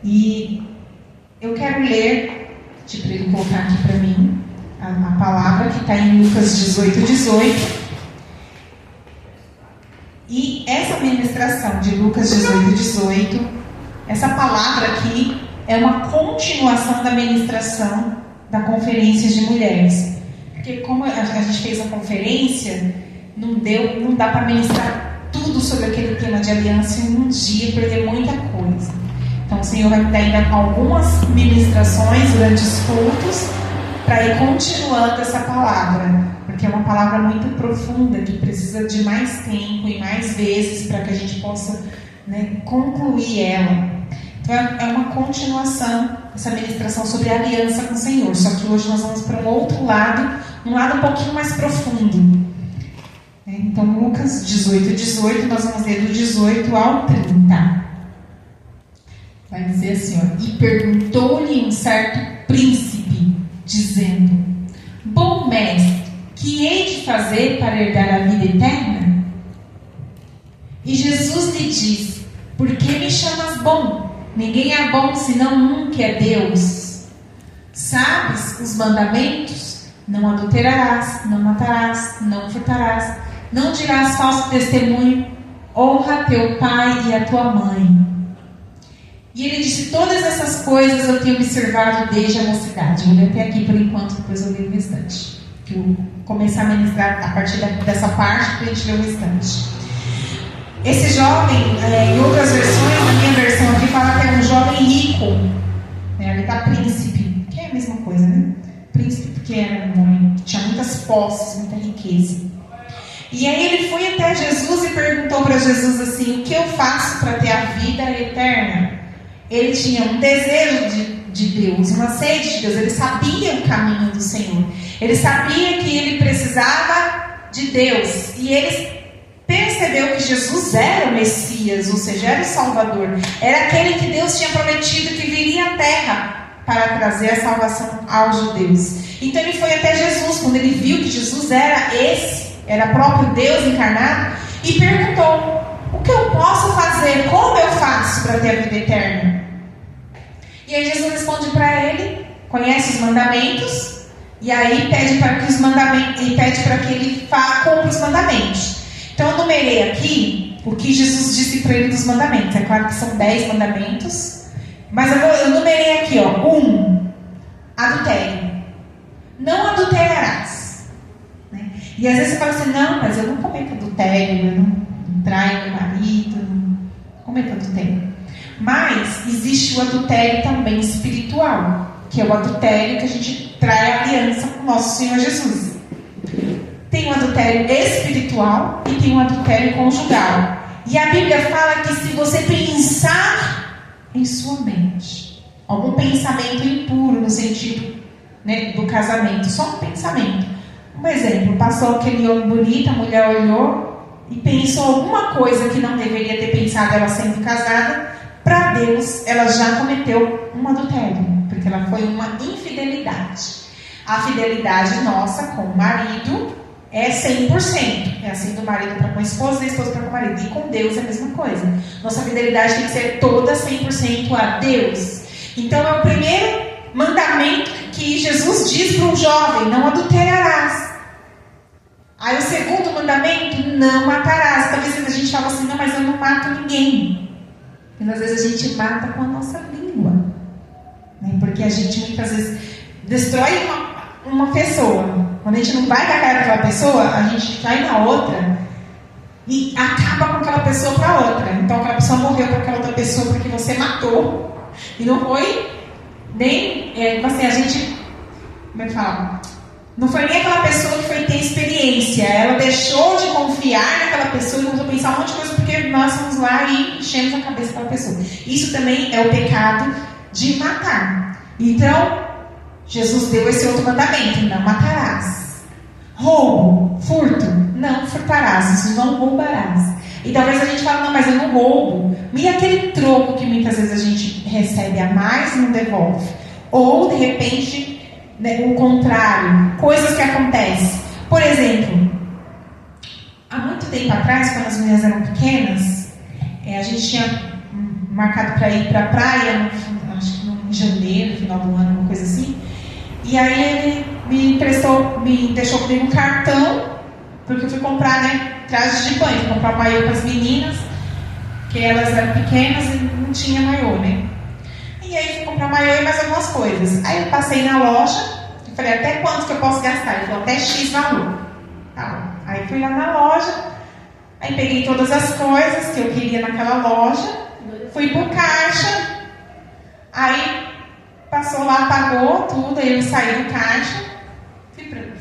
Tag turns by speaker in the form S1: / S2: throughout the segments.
S1: E eu quero ler, pedir para ele colocar aqui para mim, a palavra que está em Lucas 18. E essa ministração de Lucas 18, essa palavra aqui é uma continuação da ministração da conferência de mulheres. Porque como a gente fez a conferência, não dá para ministrar tudo sobre aquele tema de aliança em um dia, porque é muita coisa. Então o Senhor vai me dar ainda algumas ministrações durante os cultos para ir continuando essa palavra, porque é uma palavra muito profunda que precisa de mais tempo e mais vezes para que a gente possa, concluir ela. Então é uma continuação dessa ministração sobre a aliança com o Senhor, só que hoje nós vamos para um outro lado, um lado um pouquinho mais profundo. Então Lucas 18, nós vamos ler do 18 ao 30. Vai dizer assim, e perguntou-lhe um certo príncipe, dizendo: Bom mestre, que hei de fazer para herdar a vida eterna? E Jesus lhe disse: Por que me chamas bom? Ninguém é bom senão um, que é Deus. Sabes os mandamentos? Não adulterarás, não matarás, não furtarás, não dirás falso testemunho, honra teu pai e a tua mãe. E ele disse: Todas essas coisas eu tenho observado desde a mocidade. Vou ler até aqui por enquanto, depois eu leio o restante. Eu vou começar a ministrar a partir dessa parte para a gente ler o restante. Esse jovem, em outras versões, na minha versão aqui, fala que é um jovem rico. Ali está príncipe, que é a mesma coisa, né? Príncipe porque era um homem que tinha muitas posses, muita riqueza. E aí ele foi até Jesus e perguntou para Jesus assim: O que eu faço para ter a vida eterna? Ele tinha um desejo de Deus, uma sede de Deus. Ele sabia o caminho do Senhor. Ele sabia que ele precisava de Deus. E ele percebeu que Jesus era o Messias, ou seja, era o Salvador. Era aquele que Deus tinha prometido que viria à terra para trazer a salvação aos judeus. Então ele foi até Jesus, quando ele viu que Jesus era próprio Deus encarnado, e perguntou: O que eu posso fazer? Como eu faço para ter a vida eterna? E aí Jesus responde para ele: Conhece os mandamentos? E aí pede para que ele cumpra os mandamentos. Então eu numerei aqui o que Jesus disse para ele dos mandamentos. É claro que são 10 mandamentos, mas eu numerei aqui, 1, adultério. Não adulterarás. E às vezes você fala assim: Não, mas eu não cometo adultério, eu não traio meu marido, não cometo adultério. Mas existe o adultério também espiritual, que é o adultério que a gente trai a aliança com o nosso Senhor Jesus. Tem o adultério espiritual e tem o adultério conjugal. E a Bíblia fala que se você pensar em sua mente algum pensamento impuro no sentido, do casamento, só um pensamento. Um exemplo: passou aquele homem bonito, a mulher olhou e pensou alguma coisa que não deveria ter pensado, ela sendo casada. Para Deus, ela já cometeu um adultério, porque ela foi uma infidelidade. A fidelidade nossa com o marido é 100%. É assim do marido para com a esposa, da esposa para com o marido. E com Deus é a mesma coisa. Nossa fidelidade tem que ser toda 100% a Deus. Então é o primeiro mandamento que Jesus diz para um jovem: Não adulterarás. Aí o segundo mandamento: Não matarás. Talvez a gente fala assim: Não, mas eu não mato ninguém. Mas às vezes a gente mata com a nossa língua, porque a gente muitas vezes destrói uma pessoa. Quando a gente não vai com a cara daquela pessoa, a gente vai na outra e acaba com aquela pessoa para outra. Então aquela pessoa morreu para aquela outra pessoa porque você matou. E não foi nem a gente, como é que fala? Não foi nem aquela pessoa que foi ter experiência. Ela deixou de confiar naquela pessoa e começou a pensar um monte de coisa porque nós fomos lá e enchemos a cabeça daquela pessoa. Isso também é o pecado de matar. Então, Jesus deu esse outro mandamento: Não matarás. Roubo, furto, não furtarás. Isso, não roubarás. E talvez a gente fale: Não, mas eu não roubo. E aquele troco que muitas vezes a gente recebe a mais e não devolve. Ou, de repente, o contrário, coisas que acontecem. Por exemplo, há muito tempo atrás, quando as meninas eram pequenas, a gente tinha marcado para ir para a praia, acho que em janeiro, final do ano, uma coisa assim. E aí ele me deixou comigo um cartão, porque eu fui comprar, né, trajes de banho, fui comprar maiô para as meninas, que elas eram pequenas e não tinha maiô, né? E aí fui comprar maiô e mais algumas coisas. Aí eu passei na loja e falei, até quanto que eu posso gastar? Ele falou, até X valor. Tá. Aí fui lá na loja, aí peguei todas as coisas que eu queria naquela loja, fui pro caixa, aí passou lá, pagou tudo, aí eu saí do caixa,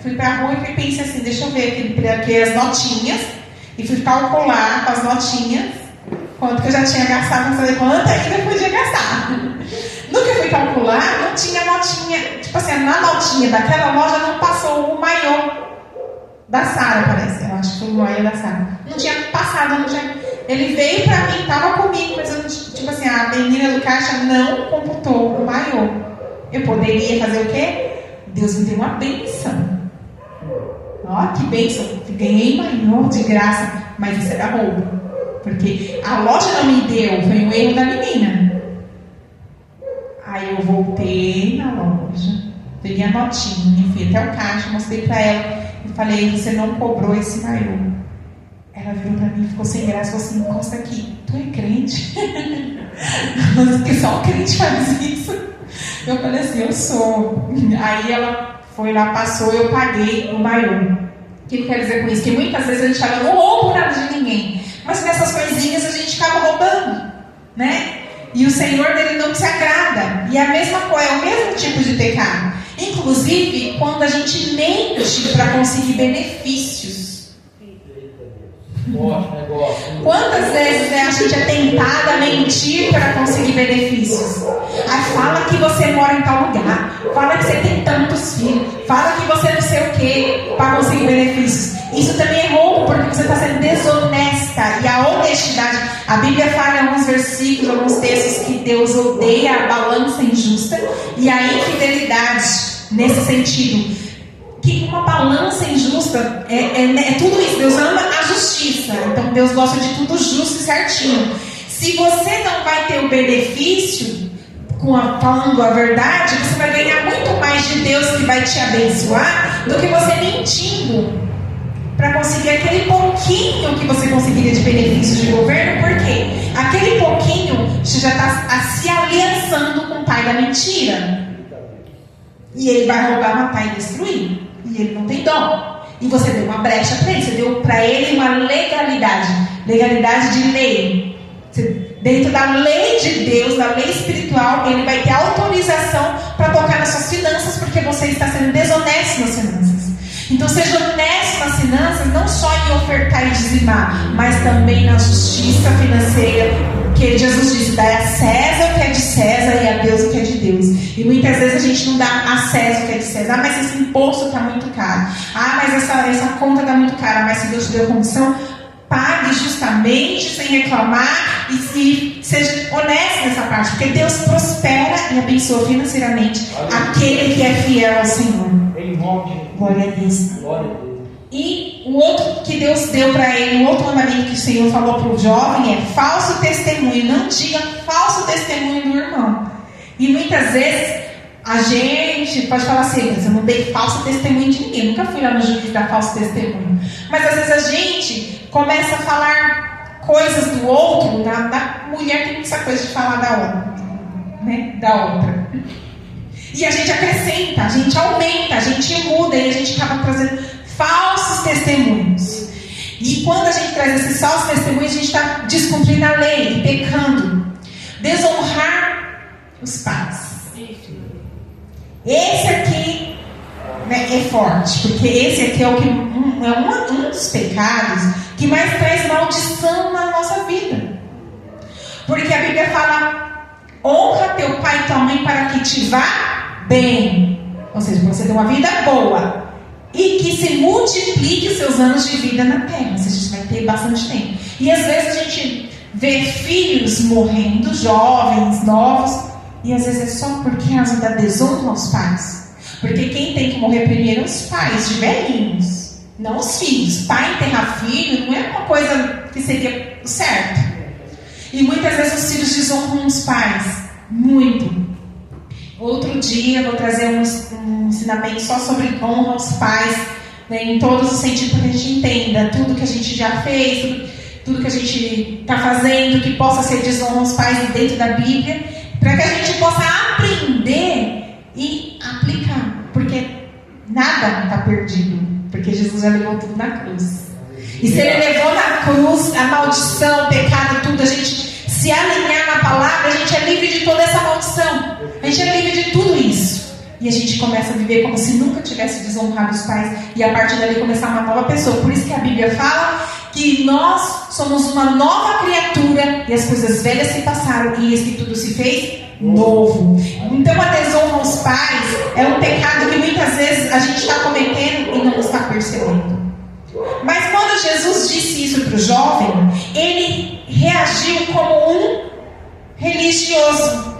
S1: fui pra rua e pensei assim, deixa eu ver aqui as notinhas, e fui calcular com as notinhas quanto que eu já tinha gastado, não sei quanto ainda eu podia gastar. No que eu fui calcular, não tinha notinha, tipo assim, na notinha daquela loja não passou o maiô da Sara, parece, eu acho que foi o maiô da Sara. Não tinha passado, não tinha. Ele veio pra mim, tava comigo, mas eu não, tipo assim, a menina do caixa não computou o maiô. Eu poderia fazer o quê? Deus me deu uma bênção. Ó, que bênção. Ganhei maiô de graça, mas isso era roubo. Porque a loja não me deu, foi um erro da menina. Aí eu voltei na loja, peguei a notinha, fui até o caixa, mostrei pra ela e falei, você não cobrou esse maiô. Ela virou pra mim, ficou sem graça, falou assim, encosta aqui, tu é crente? Porque só o crente faz isso. Eu falei assim, eu sou. Aí ela foi lá, passou, eu paguei o maiô. O que eu quero dizer com isso? Que muitas vezes a gente fala, não roubo nada de ninguém. Mas nessas coisinhas a gente acaba roubando, né? E o Senhor dele não se agrada. E a mesma coisa, é o mesmo tipo de pecado. Inclusive, quando a gente mente para conseguir benefícios. Quantas vezes a gente é tentado a mentir para conseguir benefícios? Aí fala que você mora em tal lugar, fala que você tem tantos filhos, fala que você não sei o que para conseguir benefícios. Isso também é roubo, porque você está sendo desonesta. E a honestidade, a Bíblia fala em alguns versículos, alguns textos, que Deus odeia a balança injusta e a infidelidade nesse sentido. Que uma balança injusta é tudo isso. Deus ama a justiça, então Deus gosta de tudo justo e certinho. Se você não vai ter o benefício falando a verdade, você vai ganhar muito mais de Deus, que vai te abençoar, do que você mentindo para conseguir aquele pouquinho que você conseguiria de benefício de governo. Por quê? Aquele pouquinho você já está se aliançando com o pai da mentira, e ele vai roubar, matar e destruir. E ele não tem dom. E você deu uma brecha para ele. Você deu para ele uma legalidade. Legalidade de lei. Dentro da lei de Deus, da lei espiritual, ele vai ter autorização para tocar nas suas finanças, porque você está sendo desonesto nas finanças. Então seja honesto nas finanças, não só em ofertar e dizimar, mas também na justiça financeira, que Jesus disse, dá a César o que é de César e a Deus o que é de Deus. E muitas vezes a gente não dá a César o que é de César. Ah, mas esse imposto está muito caro. Ah, mas essa conta está muito cara. Mas se Deus te deu condição, pague justamente, sem reclamar, e seja honesto nessa parte, porque Deus prospera e abençoa financeiramente aquele que é fiel ao Senhor. Glória a Deus.
S2: Glória a Deus.
S1: E o outro que Deus deu para ele, o outro mandamento que o Senhor falou para o jovem é falso testemunho. Não diga falso testemunho do irmão. E muitas vezes a gente pode falar assim, mas eu não dei falso testemunho de ninguém, nunca fui lá no juiz dar falso testemunho. Mas às vezes a gente começa a falar coisas do outro, da mulher tem essa coisa de falar da outra, né? Da outra. E a gente acrescenta, a gente aumenta, a gente muda e a gente acaba trazendo falsos testemunhos. E quando a gente traz esses falsos testemunhos, a gente está descumprindo a lei e pecando. Desonrar os pais. Esse aqui, né, é forte, porque esse aqui é um dos pecados que mais traz maldição na nossa vida. Porque a Bíblia fala, honra teu pai e tua mãe para que te vá bem. Ou seja, para você ter uma vida boa. E que se multiplique os seus anos de vida na terra. Ou seja, a gente vai ter bastante tempo. E às vezes a gente vê filhos morrendo, jovens, novos, e às vezes é só por causa da desonra aos pais. Porque quem tem que morrer primeiro é os pais de velhinhos, não os filhos. Pai enterrar filho não é uma coisa que seria certo. E muitas vezes os filhos desonram os pais. Muito. Outro dia eu vou trazer um ensinamento só sobre honra aos pais, né, em todos os sentidos, para que a gente entenda tudo que a gente já fez, tudo que a gente está fazendo, que possa ser desonra aos pais dentro da Bíblia, para que a gente possa aprender e aplicar. Porque nada está perdido, porque Jesus já levou tudo na cruz. E se Ele levou na cruz a maldição, o pecado, tudo, a gente se alinhar na palavra, a gente é livre de toda essa maldição. A gente é livre de tudo isso. E a gente começa a viver como se nunca tivesse desonrado os pais. E a partir dali começar uma nova pessoa. Por isso que a Bíblia fala que nós somos uma nova criatura. E as coisas velhas se passaram. E eis que tudo se fez novo. Então a desonra aos pais é um pecado que muitas vezes a gente está cometendo e não está percebendo. Mas quando Jesus disse isso para o jovem, ele reagiu como um religioso.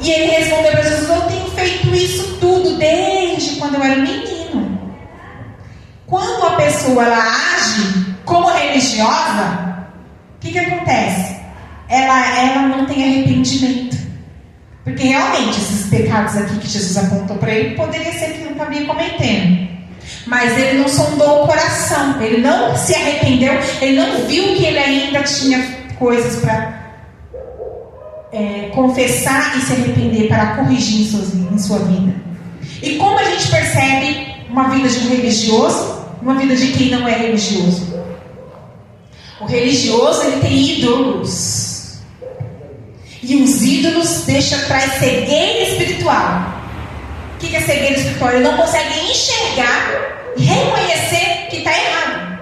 S1: E ele respondeu para Jesus: eu tenho feito isso tudo desde quando eu era menino. Quando a pessoa ela age como religiosa, o que acontece? Ela não tem arrependimento. Porque realmente esses pecados aqui que Jesus apontou para ele, poderia ser que ele não estava cometendo. Mas ele não sondou o coração, ele não se arrependeu, ele não viu que ele ainda tinha coisas para confessar e se arrepender, para corrigir em sua vida. E como a gente percebe uma vida de um religioso, uma vida de quem não é religioso? O religioso, ele tem ídolos. E os ídolos traz cegueira espiritual. O que é cegueira espiritual? Ele não consegue enxergar e reconhecer que está errado.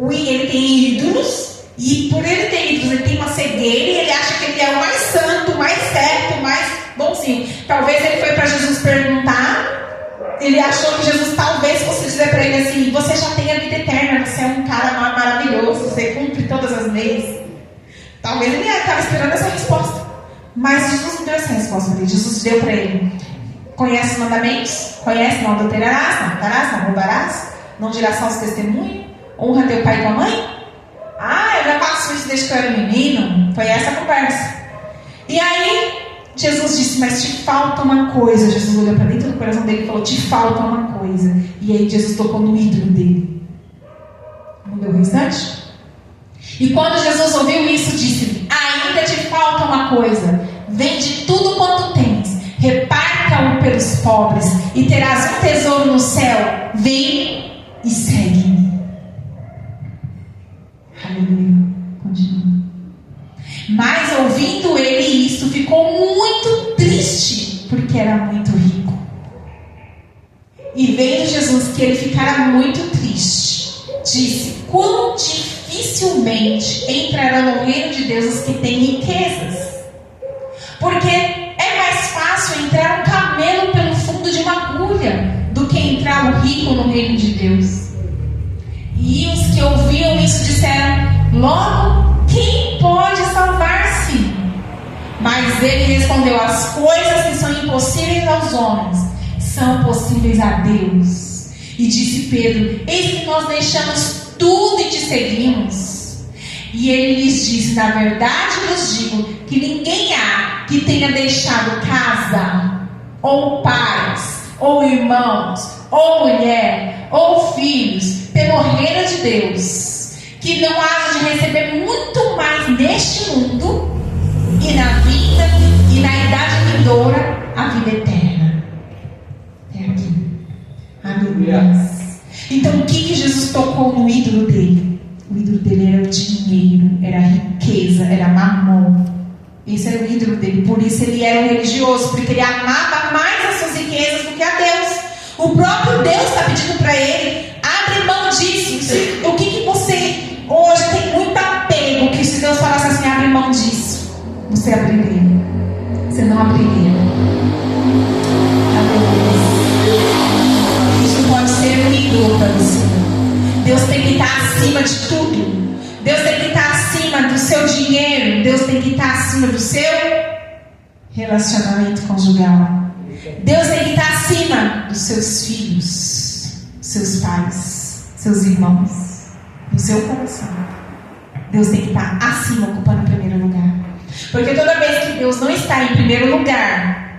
S1: Ele tem ídolos, e por ele ter ídolos, ele tem uma cegueira, e ele acha que ele é o mais santo, o mais certo, o mais bonzinho. Talvez ele foi para Jesus perguntar, ele achou que Jesus talvez fosse dizer para ele assim: você já tem a vida eterna, você é um cara maravilhoso, você cumpre todas as leis. Talvez ele estava esperando essa resposta, mas Jesus não deu essa resposta para ele. Jesus deu para ele: conhece os mandamentos? Conhece? Não adulterarás, não matarás, não roubarás, não dirás falso testemunho, honra teu pai e tua mãe. Eu já faço isso desde que eu era menino. Foi essa a conversa. E aí Jesus disse: mas te falta uma coisa. Jesus olhou para dentro do coração dele e falou: te falta uma coisa. E aí Jesus tocou no ídolo dele. Não deu o restante? E quando Jesus ouviu isso, disse: ainda te falta uma coisa. Vende tudo quanto tens, reparta-o pelos pobres, e terás um tesouro no céu. Vem e segue-me. Aleluia. Continua. Mas ouvindo ele isso, ficou muito triste, porque era muito rico. E vendo Jesus que ele ficara muito triste, disse: quão dificilmente entrarão no reino de Deus os que têm riquezas. Porque é mais fácil entrar um camelo pelo fundo de uma agulha do que entrar um rico no reino de Deus. E os que ouviam isso disseram: logo, quem pode salvar-se? Mas ele respondeu: as coisas que são impossíveis aos homens são possíveis a Deus. E disse Pedro: eis que nós deixamos tudo e te seguimos. E ele lhes disse: na verdade vos digo que ninguém há que tenha deixado casa, ou pais, ou irmãos, ou mulher, ou filhos, pelo reino de Deus, que não haja de receber muito mais neste mundo, e na vida e na idade vindoura a vida eterna. É aqui. Aleluia. Então o que Jesus tocou no ídolo dele? O ídolo dele era o dinheiro, era a riqueza, era mamon. Esse era o ídolo dele. Por isso ele era um religioso, porque ele amava mais as suas riquezas do que a Deus. O próprio Deus está pedindo para ele: abre mão disso. O que você hoje tem muito apego, que se Deus falasse assim: abre mão disso, você abriria? Você não abriria. Isso pode ser um ídolo para você. Deus tem que estar acima de tudo. Deus tem que estar acima do seu dinheiro. Deus tem que estar acima do seu relacionamento conjugal. Deus tem que estar acima dos seus filhos, seus pais, seus irmãos, do seu coração. Deus tem que estar acima, ocupando o primeiro lugar. Porque toda vez que Deus não está em primeiro lugar,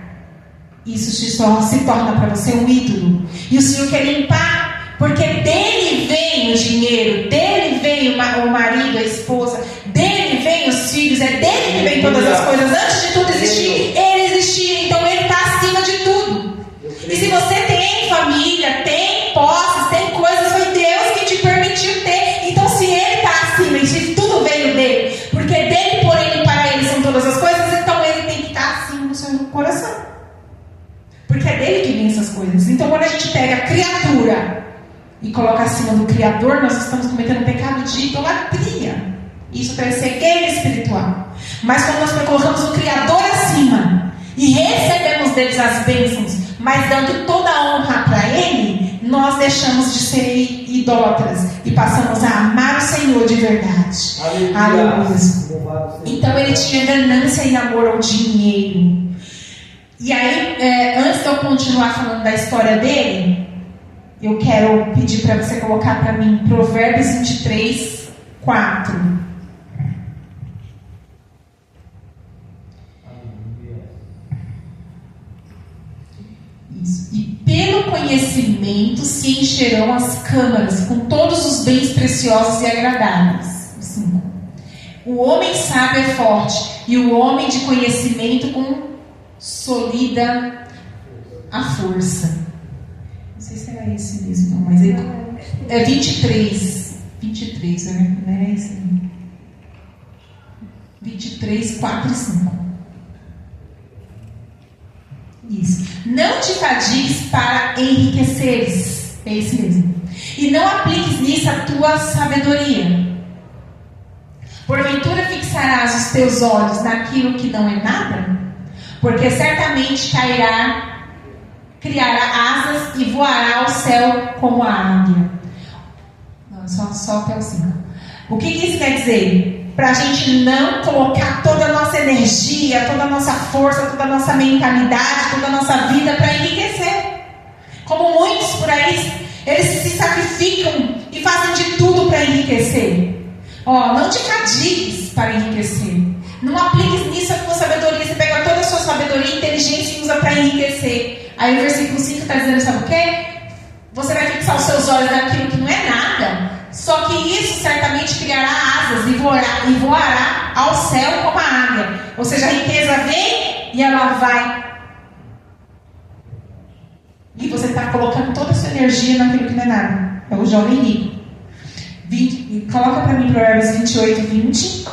S1: isso só se torna para você um ídolo. E o Senhor quer limpar, porque dele vem o dinheiro, dele vem o marido, a esposa, dele vem os filhos, é dele que vem todas as coisas. Antes de tudo existir, ele existia, então ele está acima de tudo. E se você tem família, tem posses, tem coisas, foi Deus que te permitiu ter. Então se ele está acima e se tudo veio dele, porque dele, por ele e para ele são todas as coisas, então ele tem que estar acima do seu coração. Porque é dele que vem essas coisas. Então quando a gente pega a criatura e coloca acima do Criador, nós estamos cometendo um pecado de idolatria. Isso traz cegueira espiritual. Mas quando nós colocamos o Criador acima e recebemos deles as bênçãos, mas dando toda a honra para Ele, nós deixamos de ser idólatras e passamos a amar o Senhor de verdade. Aleluia. Então ele tinha ganância e amor ao dinheiro. E aí, antes de eu continuar falando da história dele, eu quero pedir para você colocar para mim Provérbios 23, 4. Isso. E pelo conhecimento se encherão as câmaras com todos os bens preciosos e agradáveis. 5. O homem sábio é forte, e o homem de conhecimento consolida a força. Não sei se era esse mesmo, não, mas é 23. 23, né? Não é esse? 23, 4 e 5. Isso. Não te fadigues para enriqueceres. É esse mesmo. E não apliques nisso a tua sabedoria. Porventura fixarás os teus olhos naquilo que não é nada? Porque certamente criará asas e voará ao céu como a águia. Não, só até o 5. O que isso quer dizer? Para a gente não colocar toda a nossa energia, toda a nossa força, toda a nossa mentalidade, toda a nossa vida para enriquecer. Como muitos por aí, eles se sacrificam e fazem de tudo para enriquecer. Não te fadigues para enriquecer. Não apliques nisso a tua sabedoria. Você pega toda a sua sabedoria e inteligência e usa para enriquecer. Aí o versículo 5 está dizendo, sabe o quê? Você vai fixar os seus olhos naquilo que não é nada. Só que isso certamente criará asas e voará ao céu como a águia. Ou seja, a riqueza vem e ela vai. E você está colocando toda a sua energia naquilo que não é nada. É o jovem rico. Coloca para mim Provérbios 28, 20.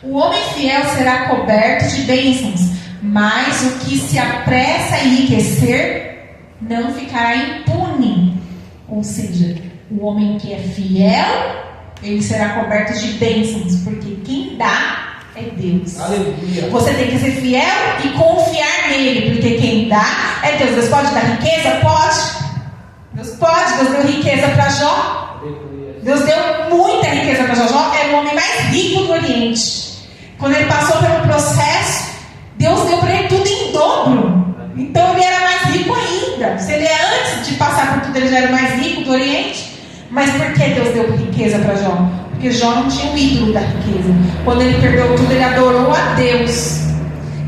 S1: O homem fiel será coberto de bênçãos, mas o que se apressa a enriquecer não ficará impune. Ou seja, o homem que é fiel, ele será coberto de bênçãos, porque quem dá é Deus. Aleluia. Você tem que ser fiel e confiar nele, porque quem dá é Deus. Deus pode dar riqueza? Pode. Deus pode. Deus deu riqueza para Jó. Deus deu muita riqueza para Jó. Jó era o homem mais rico do Oriente. Quando ele passou pelo processo, Deus deu para ele tudo em dobro. Então ele era mais rico ainda. Se ele antes de passar por tudo, ele já era mais rico do Oriente. Mas por que Deus deu riqueza para Jó? Porque Jó não tinha o ídolo da riqueza. Quando ele perdeu tudo, ele adorou a Deus.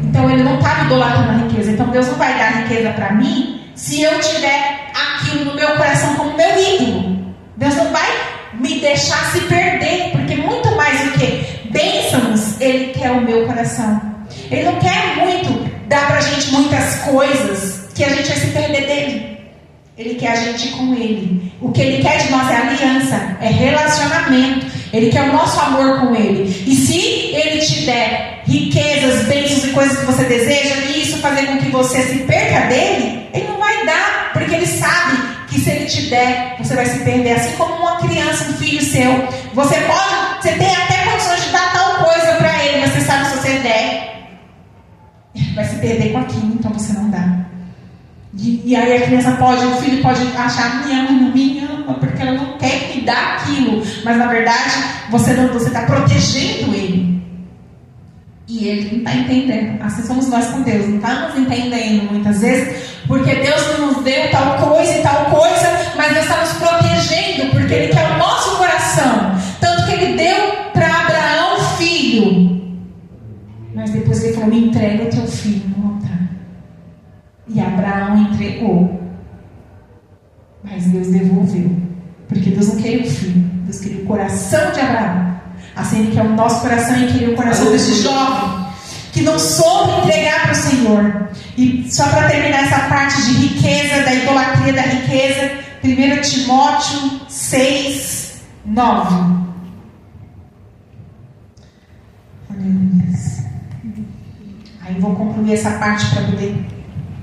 S1: Então ele não estava idolatrando a riqueza. Então Deus não vai dar riqueza para mim se eu tiver aquilo no meu coração como meu ídolo. Deus não vai me deixar se perder, porque muito mais do que bênçãos, Ele quer o meu coração. Ele não quer muito dar pra gente muitas coisas que a gente vai se perder dele. Ele quer a gente com Ele. O que Ele quer de nós é aliança, é relacionamento. Ele quer o nosso amor com Ele. E se Ele te der riquezas, bênçãos e coisas que você deseja, e isso fazer com que você se perca dele, Ele não vai dar, porque Ele sabe que se Ele te der, você vai se perder. Assim como uma criança, um filho seu. Você tem até condições de dar tal coisa para ele, mas você sabe que se você der, vai se perder com aquilo, então você não dá. E aí a criança o filho pode achar, não me ama, porque ela não quer me dar aquilo. Mas na verdade, você está protegendo ele. E ele não está entendendo. Assim somos nós com Deus. Não estamos entendendo muitas vezes, porque Deus não nos deu tal coisa e tal coisa, mas Deus está nos protegendo, porque Ele quer o nosso coração. Tanto que Ele deu para Abraão filho. Mas depois Ele falou: me entrega o teu filho no altar. E Abraão entregou. Mas Deus devolveu. Porque Deus não queria o filho. Deus queria o coração de Abraão. Assim Ele quer o nosso coração e queria o coração desse jovem que não soube entregar para o Senhor. E só para terminar essa parte de riqueza, da idolatria da riqueza, 1 Timóteo 6, 9. Aí vou concluir essa parte para poder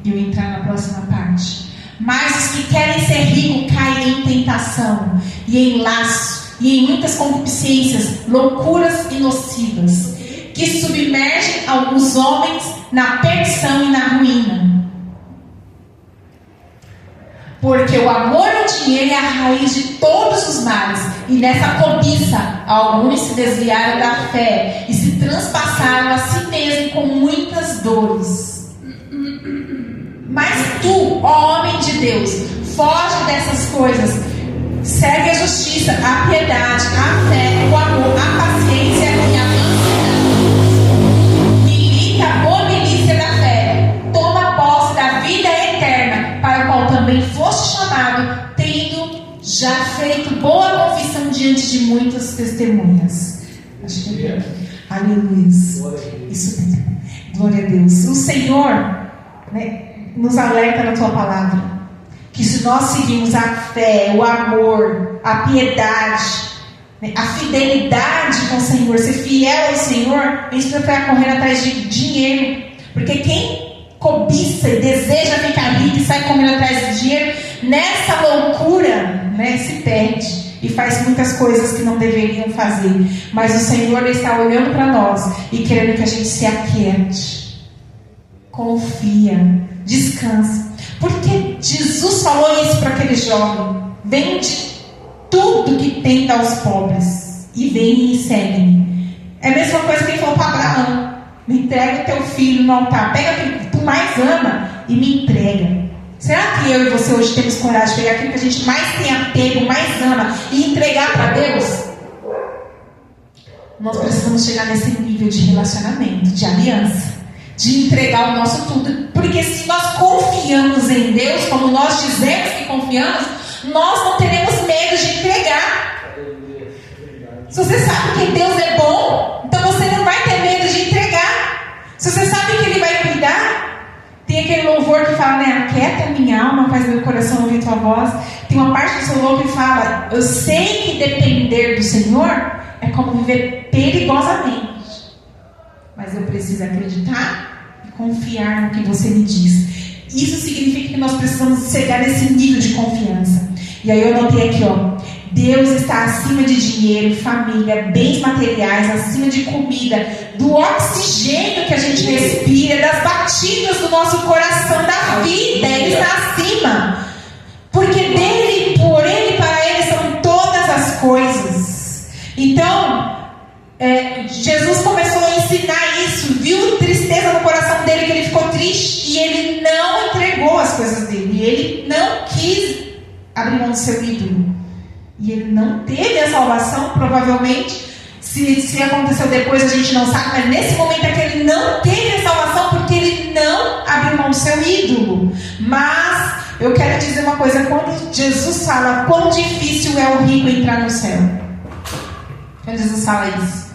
S1: eu entrar na próxima parte. Mas os que querem ser ricos caem em tentação e em laço e em muitas concupiscências, loucuras e nocivas, que submergem alguns homens na perdição e na ruína. Porque o amor ao dinheiro é a raiz de todos os males, e nessa cobiça alguns se desviaram da fé e se transpassaram a si mesmos com muitas dores. Mas tu, ó homem de Deus, foge dessas coisas. Segue a justiça, a piedade, a fé, o amor, a paciência e a mansidão. Milita a boa milícia da fé. Toma posse da vida eterna, para a qual também foste chamado, tendo já feito boa confissão diante de muitas testemunhas. Acho que é. Aleluia. Isso mesmo. Glória a Deus. O Senhor, né, nos alerta na tua palavra que se nós seguirmos a fé, o amor, a piedade, né, a fidelidade com o Senhor, ser fiel ao Senhor, a gente não vai correr atrás de dinheiro. Porque quem cobiça e deseja ficar rico e sai correndo atrás de dinheiro, nessa loucura, né, se perde e faz muitas coisas que não deveriam fazer. Mas o Senhor está olhando para nós e querendo que a gente se aquiete, confia, descansa. Porque Jesus falou isso para aquele jovem: vende tudo que tem, dá aos pobres e vem e segue-me. É a mesma coisa que ele falou para Abraão: me entrega o teu filho no altar, pega aquilo que tu mais ama e me entrega. Será que eu e você hoje temos coragem de pegar aquilo que a gente mais tem apego, mais ama e entregar para Deus? Nós precisamos chegar nesse nível de relacionamento, de aliança, de entregar o nosso tudo. Porque se nós confiamos em Deus, como nós dizemos que confiamos, nós não teremos medo de entregar. Se você sabe que Deus é bom, então você não vai ter medo de entregar. Se você sabe que Ele vai cuidar, tem aquele louvor que fala, né? Aquieta minha alma, faz meu coração ouvir tua voz. Tem uma parte do seu louvor que fala: eu sei que depender do Senhor é como viver perigosamente, mas eu preciso acreditar e confiar no que você me diz. Isso significa que nós precisamos chegar nesse nível de confiança. E aí eu notei aqui, ó: Deus está acima de dinheiro, família, bens materiais, acima de comida, do oxigênio que a gente respira, das batidas do nosso coração, da vida. Ele está acima. Porque dele, por ele, para ele são todas as coisas. Então, Jesus começou a ensinar isso, viu tristeza no coração dele, que ele ficou triste, e ele não entregou as coisas dele, ele não quis abrir mão do seu ídolo, e ele não teve a salvação. Provavelmente, se aconteceu depois a gente não sabe, mas nesse momento é que ele não teve a salvação porque ele não abriu mão do seu ídolo. Mas eu quero dizer uma coisa: quando Jesus fala quão difícil é o rico entrar no céu, quando Jesus fala isso,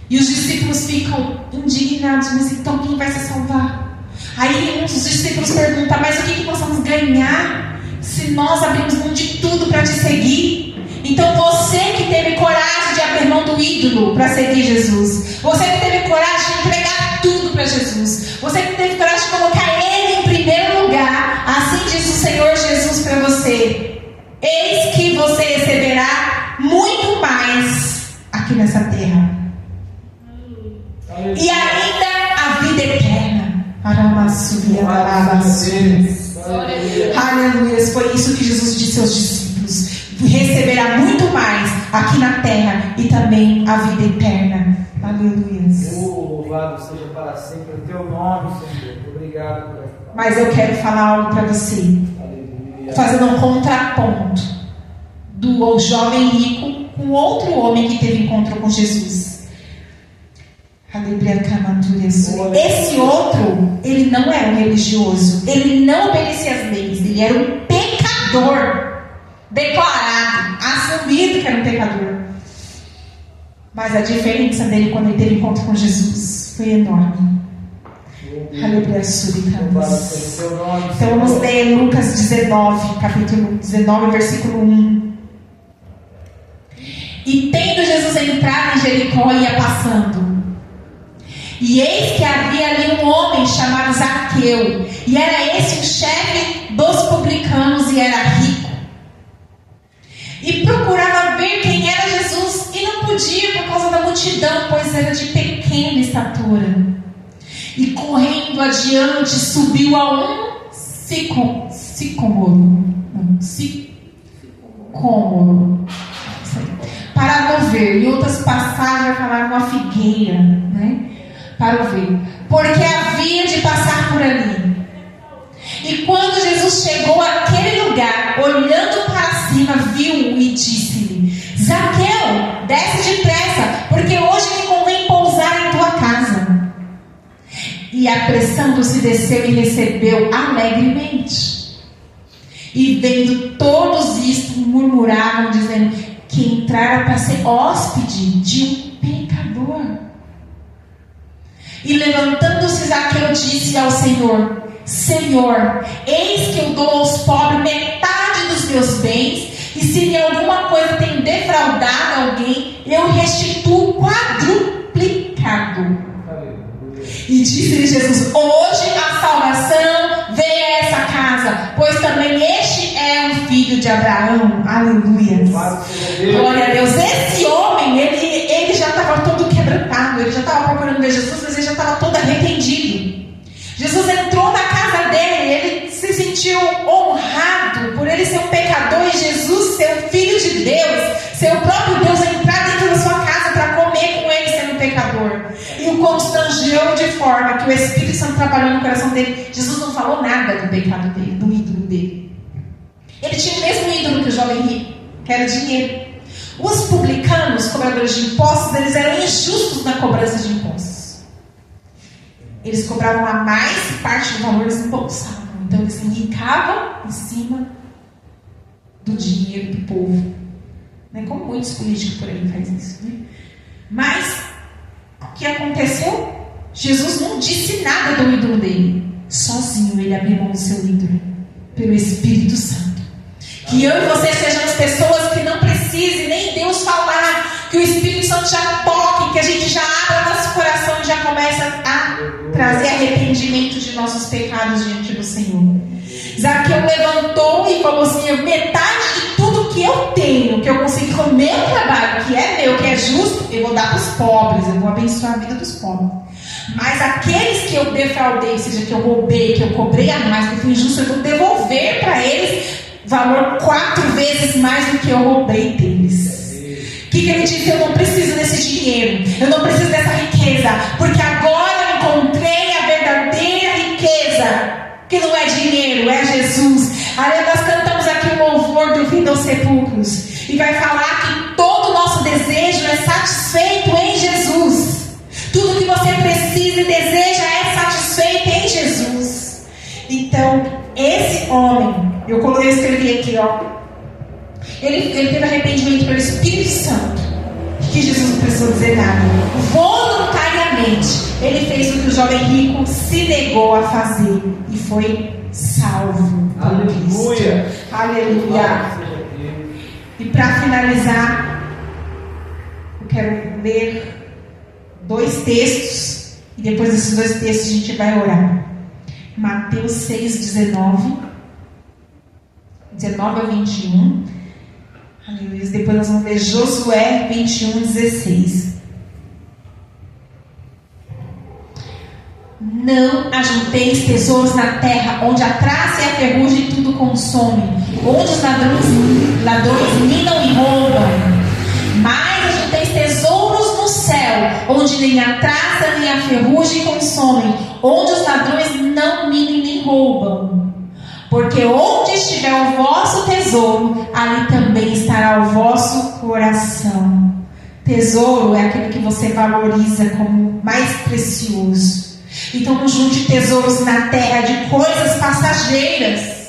S1: e os discípulos ficam indignados, mas então quem vai se salvar? Aí um dos discípulos pergunta: mas o que nós vamos ganhar se nós abrimos mão de tudo para te seguir? Então você que teve coragem de abrir mão do ídolo para seguir Jesus, você que teve coragem de entregar tudo para Jesus, você que teve coragem de colocar Ele em primeiro lugar, assim diz o Senhor Jesus para você: eis que você receberá muito mais aqui nessa terra, e ainda a vida eterna. Aleluia. Foi isso que Jesus disse aos discípulos: receberá muito mais aqui na terra e também a vida eterna. Aleluia.
S2: Louvado seja para sempre o teu nome, Senhor. Obrigado por essa.
S1: Mas eu quero falar algo para você.
S2: Aleluia.
S1: Fazendo um contraponto do jovem rico com outro homem que teve encontro com Jesus. Esse outro, ele não era um religioso, ele não obedecia às leis, ele era um pecador declarado, assumido que era um pecador. Mas a diferença dele quando ele teve encontro com Jesus foi enorme. Então vamos ler Lucas 19, capítulo 19, versículo 1. E tendo Jesus entrado em Jericó, ia passando. E eis que havia ali um homem chamado Zaqueu, e era esse o chefe dos publicanos e era rico. E procurava ver quem era Jesus, e não podia por causa da multidão, pois era de pequena estatura. E correndo adiante, subiu a um sicômoro, para o ver. Em outras passagens vai falar uma figueira, né? Para o ver, porque havia de passar por ali. E quando Jesus chegou àquele lugar, olhando para cima, viu-o e disse-lhe: Zaqueu, desce depressa, porque hoje me convém pousar em tua casa. E apressando-se, desceu e recebeu alegremente. E vendo todos isto, murmuravam, dizendo que entrara para ser hóspede de um pecador. E levantando-se, Zaqueu disse ao Senhor: Senhor, eis que eu dou aos pobres metade dos meus bens, e se em alguma coisa tenho defraudado alguém, eu restituo quadruplicado. E disse-lhe Jesus: hoje a salvação veio a essa casa, pois também este é um filho de Abraão. Aleluia. Glória a Deus. Esse homem, ele já estava todo quebrantado, ele já estava procurando ver Jesus, mas ele já estava todo arrependido. Jesus entrou na casa dele, ele se sentiu honrado por ele ser um pecador e Jesus ser um filho de Deus, ser o próprio Deus, entrar dentro da sua casa para comer com ele sendo um pecador. E o constrangeu de forma que o Espírito Santo trabalhou no coração dele. Jesus não falou nada do pecado dele, do ídolo dele. Ele tinha o mesmo ídolo que o jovem rico, que era o dinheiro. Os publicanos, cobradores de impostos, eles eram injustos na cobrança de impostos. Eles cobravam a mais parte do valor, eles embolsavam. Então eles enricavam em cima do dinheiro do povo. Né? Como muitos políticos por aí fazem isso. Né? Mas o que aconteceu? Jesus não disse nada do ídolo dele. Sozinho ele abriu mão do seu ídolo. Pelo Espírito Santo. Que eu e você sejamos pessoas que não precisem nem Deus falar. Que o Espírito Santo já toque. Que a gente já abra nosso coração e já começa a trazer arrependimento de nossos pecados diante do Senhor. Zaqueu levantou e falou assim: metade de tudo que eu tenho, que eu consegui com o meu trabalho, que é meu, que é justo, eu vou dar para os pobres, eu vou abençoar a vida dos pobres. Mas aqueles que eu defraudei, seja que eu roubei, que eu cobrei a mais, que eu fui injusto, eu vou devolver para eles valor 4 vezes mais do que eu roubei deles. O que ele disse? Eu não preciso desse dinheiro, eu não preciso dessa riqueza, porque agora eu encontrei a verdadeira riqueza, que não é dinheiro, é Jesus. Aí nós cantamos aqui o louvor do Vindo aos Sepulcros, e vai falar que todo o nosso desejo é satisfeito em Jesus. Tudo que você precisa e deseja é satisfeito em Jesus. Então, esse homem, eu escrevi aqui, ó. Ele teve arrependimento pelo Espírito Santo, que Jesus não precisou dizer nada. Voluntariamente, ele fez o que o jovem rico se negou a fazer e foi salvo.
S2: Aleluia.
S1: Aleluia. E para finalizar, eu quero ler 2 textos, e depois desses 2 textos a gente vai orar. Mateus 6, 19 a 21. Aleluia. Depois nós vamos ler Josué 21, 16. Não ajunteis tesouros na terra, onde a traça e a ferrugem tudo consome, onde os ladrões minam e roubam. Mas ajunteis céu, onde nem a traça nem a ferrugem consomem, onde os ladrões não minam nem roubam. Porque onde estiver o vosso tesouro, ali também estará o vosso coração. Tesouro é aquilo que você valoriza como mais precioso. Então não junte tesouros na terra de coisas passageiras.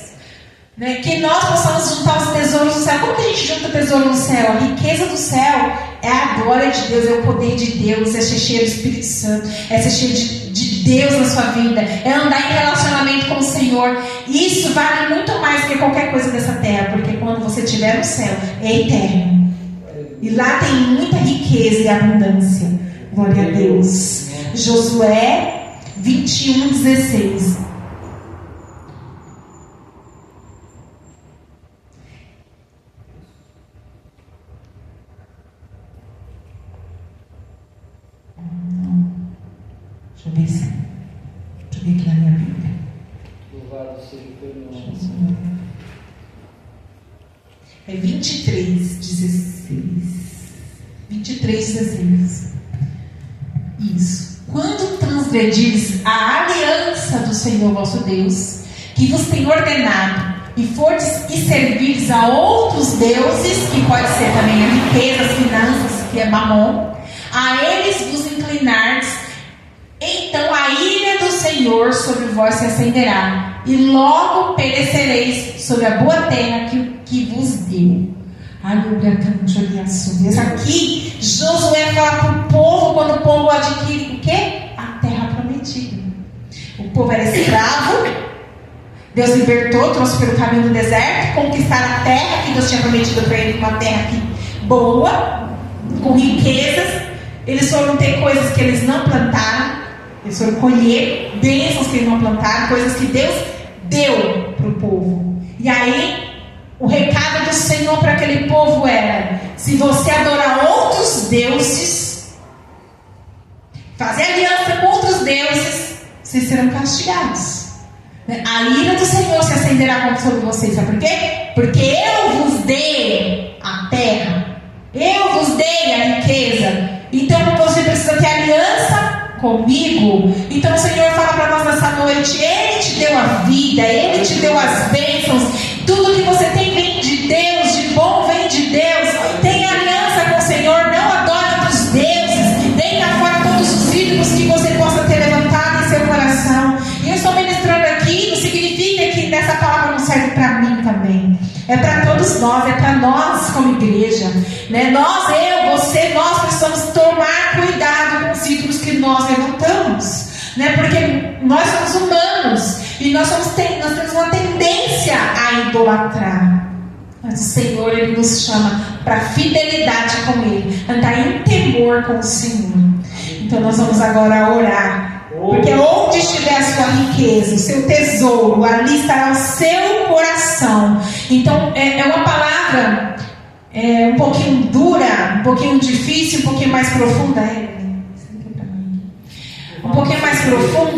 S1: Né? Que nós possamos juntar os tesouros do céu. Como que a gente junta tesouro no céu? A riqueza do céu é a glória de Deus, é o poder de Deus, é ser cheio do Espírito Santo, é ser cheio de Deus na sua vida, é andar em relacionamento com o Senhor. Isso vale muito mais que qualquer coisa dessa terra, porque quando você estiver no céu, é eterno. E lá tem muita riqueza e abundância. Glória a Deus. Josué 21:16. Deixa eu ver aqui na minha Bíblia.
S2: Louvado seja o teu nome.
S1: É 23:16. 23:16. Isso. Quando transgredires a aliança do Senhor vosso Deus, que vos tem ordenado, e fordes e servires a outros deuses, que pode ser também a riqueza, as finanças, que é mamon, a eles vos inclinardes, então a ira do Senhor sobre vós se acenderá, e logo perecereis sobre a boa terra que vos deu. Aqui Josué fala para o povo, quando o povo adquire o quê? A terra prometida. O povo era escravo, Deus libertou, trouxe pelo caminho do deserto, conquistaram a terra que Deus tinha prometido para ele, uma terra boa, com riquezas. Eles foram ter coisas que eles não plantaram, eles foram colher bênçãos que eles não plantaram, coisas que Deus deu para o povo. E aí o recado do Senhor para aquele povo era: se você adorar outros deuses, fazer aliança com outros deuses, vocês serão castigados. A ira do Senhor se acenderá sobre vocês. Sabe por quê? Porque eu vos dei a terra, eu vos dei a riqueza. Então você precisa ter aliança comigo. Então o Senhor fala para nós nessa noite: Ele te deu a vida, Ele te deu as bênçãos. Tudo que você tem vem de Deus, de bom vem de Deus. Tenha aliança com o Senhor, não adore outros deuses. Deita fora todos os ídolos que você possa ter levantado em seu coração. E eu estou ministrando aqui, não significa que nessa palavra não serve para mim também. É para todos nós, é para nós como igreja, né? Nós, eu, você, nós precisamos tomar cuidado com os ídolos que nós levantamos, né? Porque nós somos humanos e nós temos uma tendência a idolatrar. Mas o Senhor, Ele nos chama para fidelidade com Ele, andar em temor com o Senhor. Então nós vamos agora orar. Porque onde estiver a sua riqueza, o seu tesouro, ali estará o seu coração. Então é uma palavra um pouquinho dura, um pouquinho difícil, um pouquinho mais profunda. Um pouquinho mais profunda,